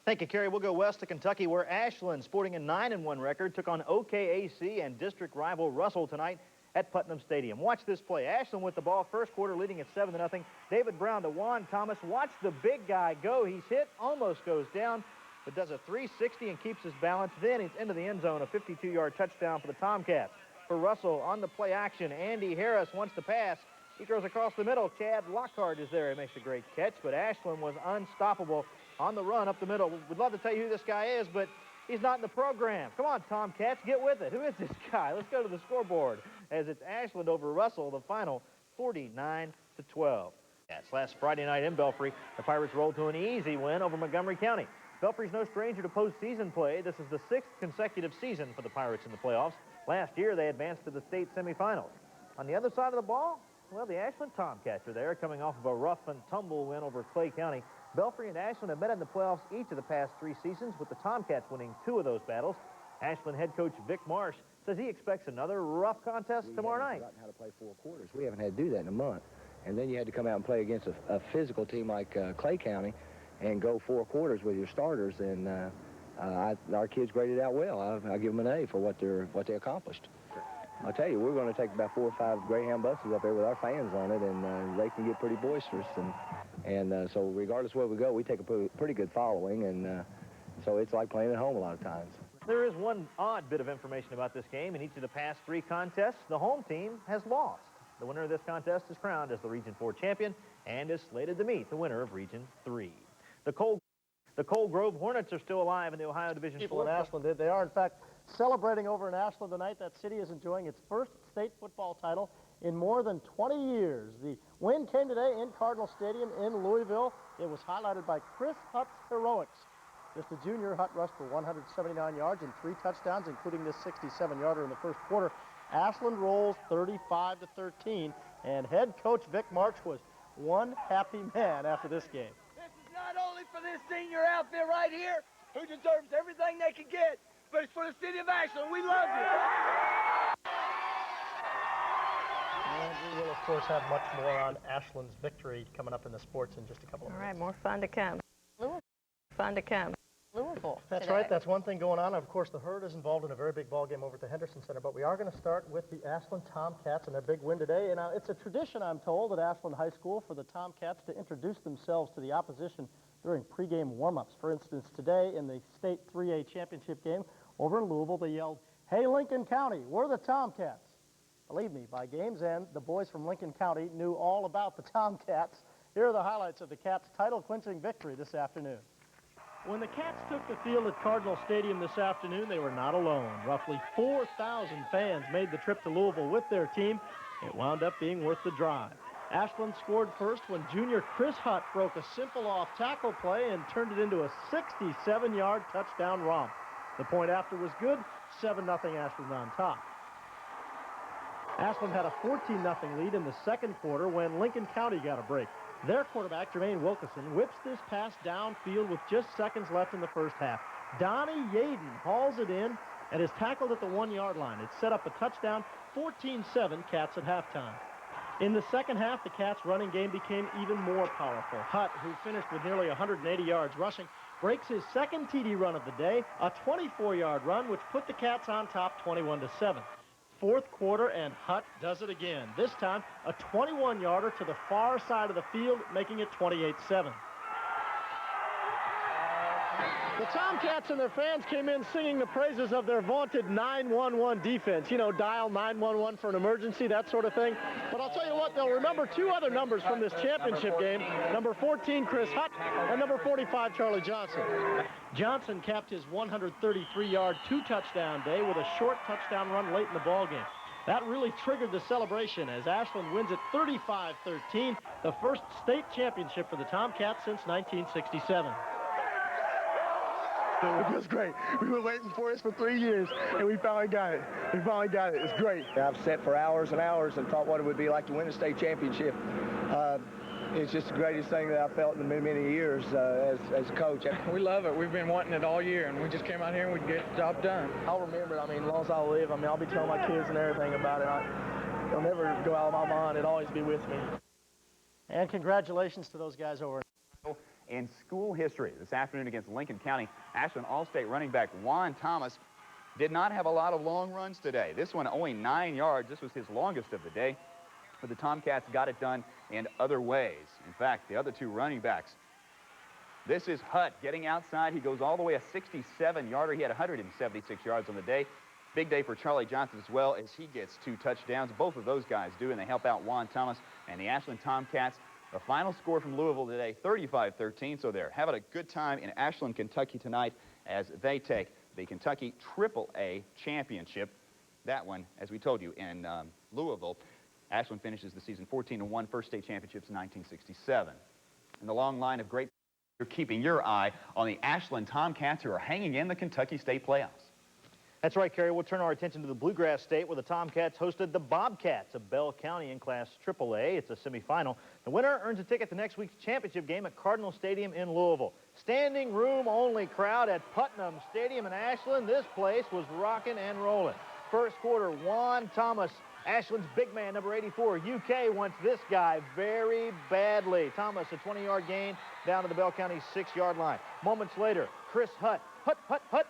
Thank you, Kerry. We'll go west to Kentucky, where Ashland, sporting a 9-1 record, took on OKAC and district rival Russell tonight at Putnam Stadium. Watch this play. Ashland with the ball, first quarter, leading at 7-0. David Brown to Juan Thomas. Watch the big guy go. He's hit, almost goes down, but does a 360 and keeps his balance. Then he's into the end zone, a 52-yard touchdown for the Tomcats. For Russell, on the play action, Andy Harris wants to pass. He throws across the middle. Chad Lockhart is there. He makes a great catch, but Ashland was unstoppable on the run up the middle. We'd love to tell you who this guy is, but he's not in the program. Come on, Tomcats, get with it. Who is this guy? Let's go to the scoreboard as it's Ashland over Russell, the final 49-12. Yes, last Friday night in Belfry, the Pirates rolled to an easy win over Montgomery County. Belfry's no stranger to postseason play. This is the 6th consecutive season for the Pirates in the playoffs. Last year, they advanced to the state semifinals. On the other side of the ball, well, the Ashland Tomcats are there, coming off of a rough and tumble win over Clay County. Belfry and Ashland have met in the playoffs each of the past 3 seasons, with the Tomcats winning 2 of those battles. Ashland head coach Vic Marsh says he expects another rough contest tomorrow night. We haven't forgotten how to play 4 quarters. We haven't had to do that in a month. And then you had to come out and play against a physical team like Clay County and go 4 quarters with your starters. And our kids graded out well. I give them an A for what they accomplished. I'll tell you, we're going to take about 4 or 5 Greyhound buses up there with our fans on it, and they can get pretty boisterous. And so regardless of where we go, we take a pretty good following, and so it's like playing at home a lot of times. There is one odd bit of information about this game. In each of the past 3 contests, the home team has lost. The winner of this contest is crowned as the Region 4 champion and is slated to meet the winner of Region 3. The Coal Grove Hornets are still alive in the Ohio Division 4. In Ashland, they are, in fact, celebrating over in Ashland tonight. That city is enjoying its first state football title in more than 20 years. The win came today in Cardinal Stadium in Louisville. It was highlighted by Chris Hutt's heroics. Just a junior, Hutt rushed for 179 yards and 3 touchdowns, including this 67-yarder in the first quarter. Ashland rolls 35-13, and head coach Vic March was one happy man after this game. This is not only for this senior outfit right here, who deserves everything they can get, but it's for the city of Ashland. We love you. And we will, of course, have much more on Ashland's victory coming up in the sports in just a couple of minutes. All right, more fun to come. Fun to come. Louisville. That's right. That's one thing going on. Of course, the Herd is involved in a very big ball game over at the Henderson Center, but we are going to start with the Ashland Tomcats and their big win today. And it's a tradition, I'm told, at Ashland High School for the Tomcats to introduce themselves to the opposition during pregame warm-ups. For instance, today in the state 3A championship game over in Louisville, they yelled, "Hey, Lincoln County, we're the Tomcats." Believe me, by game's end, the boys from Lincoln County knew all about the Tomcats. Here are the highlights of the Cats' title-clinching victory this afternoon. When the Cats took the field at Cardinal Stadium this afternoon, they were not alone. Roughly 4,000 fans made the trip to Louisville with their team. It wound up being worth the drive. Ashland scored first when junior Chris Hutt broke a simple off-tackle play and turned it into a 67-yard touchdown romp. The point after was good, 7-0 Ashland on top. Ashland had a 14-0 lead in the second quarter when Lincoln County got a break. Their quarterback, Jermaine Wilkerson, whips this pass downfield with just seconds left in the first half. Donnie Yaden hauls it in and is tackled at the 1-yard line. It set up a touchdown, 14-7 Cats at halftime. In the second half, the Cats' running game became even more powerful. Hutt, who finished with nearly 180 yards rushing, breaks his second TD run of the day, a 24-yard run, which put the Cats on top 21-7. Fourth quarter, and Hutt does it again. This time, a 21-yarder to the far side of the field, making it 28-7. The Tomcats and their fans came in singing the praises of their vaunted 911 defense. You know, dial 911 for an emergency, that sort of thing. But I'll tell you what, they'll remember 2 other numbers from this championship game. Number 14, Chris Hutt, and number 45, Charlie Johnson. Johnson capped his 133-yard 2-touchdown day with a short touchdown run late in the ballgame. That really triggered the celebration as Ashland wins it 35-13, the first state championship for the Tomcats since 1967. It feels great. We were waiting for this for 3 years, and we finally got it. We finally got it. It's great. I've sat for hours and hours and thought what it would be like to win a state championship. It's just the greatest thing that I've felt in many, many years as a coach. We love it. We've been wanting it all year, and we just came out here and we get the job done. I'll remember it. I mean, as long as I live, I mean, I'll be telling my kids and everything about it. It'll never go out of my mind. It'll always be with me. And congratulations to those guys over. in school history. This afternoon against Lincoln County, Ashland All-State running back Juan Thomas did not have a lot of long runs today. This one only 9 yards. This was his longest of the day. But the Tomcats got it done in other ways. In fact, the other two running backs, this is Hutt getting outside. He goes all the way a 67-yarder. He had 176 yards on the day. Big day for Charlie Johnson as well, as he gets 2 touchdowns. Both of those guys do, and they help out Juan Thomas and the Ashland Tomcats. The final score from Louisville today, 35-13. So they're having a good time in Ashland, Kentucky tonight as they take the Kentucky AAA championship. That one, as we told you, in Louisville. Ashland finishes the season 14-1, first state championships in 1967. In the long line of great, you're keeping your eye on the Ashland Tomcats, who are hanging in the Kentucky State playoffs. That's right, Kerry. We'll turn our attention to the Bluegrass State, where the Tomcats hosted the Bobcats of Bell County in Class AAA. It's a semifinal. The winner earns a ticket to next week's championship game at Cardinal Stadium in Louisville. Standing room only crowd at Putnam Stadium in Ashland. This place was rocking and rolling. First quarter, Juan Thomas, Ashland's big man, number 84. UK wants this guy very badly. Thomas, a 20-yard gain down to the Bell County 6-yard line. Moments later, Chris Hutt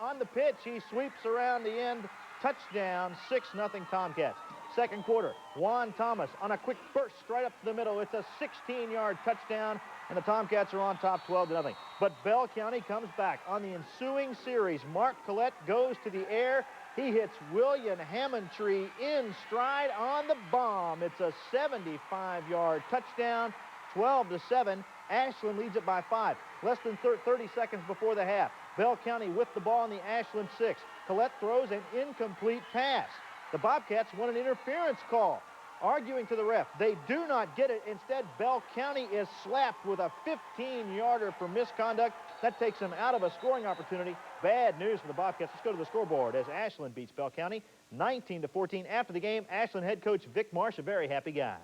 on the pitch. He sweeps around the end. Touchdown, 6-0 Tomcats. Second quarter, Juan Thomas on a quick burst right up to the middle. It's a 16-yard touchdown, and the Tomcats are on top 12-0. But Bell County comes back. On the ensuing series, Mark Collette goes to the air. He hits William Hammondtree in stride on the bomb. It's a 75-yard touchdown, 12-7. Ashland leads it by 5. Less than 30 seconds before the half. Bell County with the ball in the Ashland 6. Collette throws an incomplete pass. The Bobcats want an interference call. Arguing to the ref, they do not get it. Instead, Bell County is slapped with a 15-yarder for misconduct. That takes them out of a scoring opportunity. Bad news for the Bobcats. Let's go to the scoreboard as Ashland beats Bell County 19-14. After the game, Ashland head coach Vic Marsh, a very happy guy.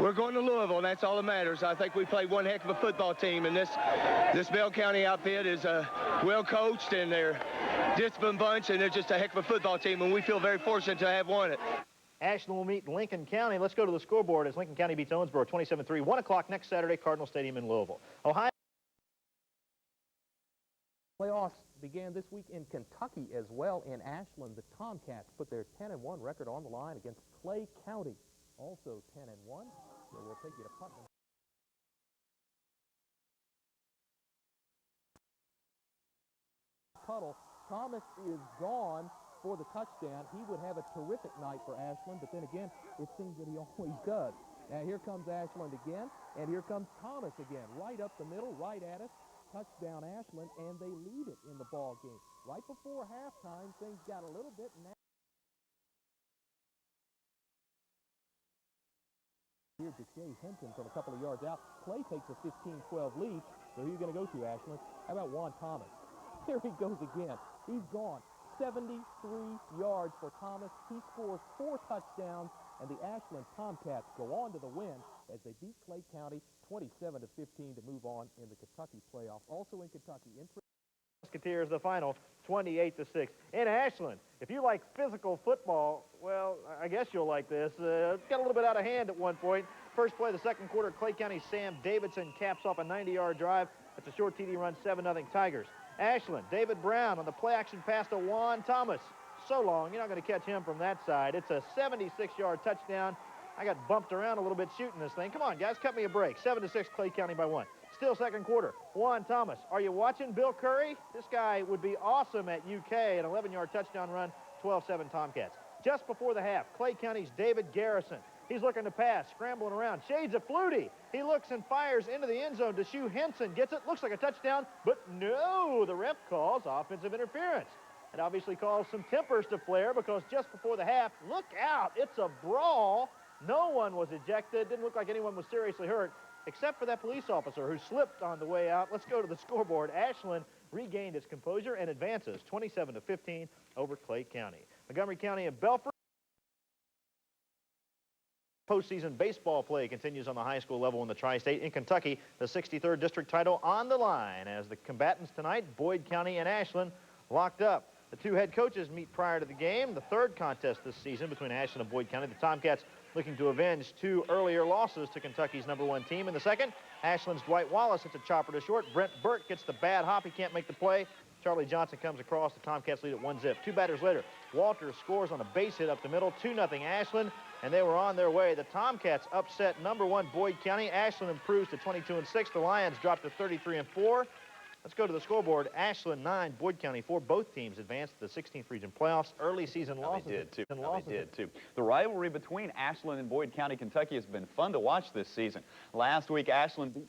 We're going to Louisville, and that's all that matters. I think we played one heck of a football team, and this Bell County outfit is well coached, and they're a disciplined bunch, and they're just a heck of a football team, and we feel very fortunate to have won it. Ashland will meet Lincoln County. Let's go to the scoreboard as Lincoln County beats Owensboro 27-3. 1 o'clock next Saturday, Cardinal Stadium in Louisville. Ohio. Playoffs began this week in Kentucky as well. In Ashland, the Tomcats put their 10-1 record on the line against Clay County, also 10-1. So we'll take you to Putnam. Puddle. Thomas is gone for the touchdown. He would have a terrific night for Ashland, but then again, it seems that he always does. Now here comes Ashland again, and here comes Thomas again, right up the middle, right at us. Touchdown Ashland, and they lead it in the ball game. Right before halftime, things got a little bit now. Here's Jay Hinton from a couple of yards out. Clay takes a 15-12 lead. So who are you going to go to, Ashland? How about Juan Thomas? Here he goes again. He's gone. 73 yards for Thomas. He scores 4 touchdowns, and the Ashland Tomcats go on to the win as they beat Clay County 27-15 to move on in the Kentucky playoff. Also in Kentucky, Musketeers, the final, 28-6. In Ashland, if you like physical football, well, I guess you'll like this. It got a little bit out of hand at one point. First play of the second quarter, Clay County Sam Davidson caps off a 90-yard drive. It's a short TD run, 7-0 Tigers. Ashland, David Brown on the play-action pass to Juan Thomas. So long, you're not going to catch him from that side. It's a 76-yard touchdown. I got bumped around a little bit shooting this thing. Come on, guys, cut me a break. 7-6, Clay County by 1. Still second quarter. Juan Thomas. Are you watching Bill Curry? This guy would be awesome at UK. An 11-yard touchdown run, 12-7 Tomcats. Just before the half, Clay County's David Garrison. He's looking to pass, scrambling around. Shades of Flutie. He looks and fires into the end zone. DeShue Henson gets it. Looks like a touchdown, but no, the ref calls offensive interference. It obviously calls some tempers to flare because just before the half, look out, it's a brawl. No one was ejected. Didn't look like anyone was seriously hurt, except for that police officer who slipped on the way out. Let's go to the scoreboard. Ashland regained its composure and advances 27-15 over Clay County. Montgomery County and Belford. Postseason baseball play continues on the high school level in the Tri-State. In Kentucky, the 63rd district title on the line as the combatants tonight, Boyd County and Ashland, locked up. The two head coaches meet prior to the game. The third contest this season between Ashland and Boyd County. The Tomcats looking to avenge 2 earlier losses to Kentucky's #1 team. In the second, Ashland's Dwight Wallace hits a chopper to short. Brent Burt gets the bad hop. He can't make the play. Charlie Johnson comes across. The Tomcats lead at 1-zip. 2 batters later, Walters scores on a base hit up the middle. 2-0 Ashland, and they were on their way. The Tomcats upset #1 Boyd County. Ashland improves to 22-6. The Lions drop to 33-4. Let's go to the scoreboard. Ashland 9, Boyd County 4. Both teams advanced to the 16th region playoffs. Early season losses. They did too. The rivalry between Ashland and Boyd County, Kentucky has been fun to watch this season. Last week, Ashland beat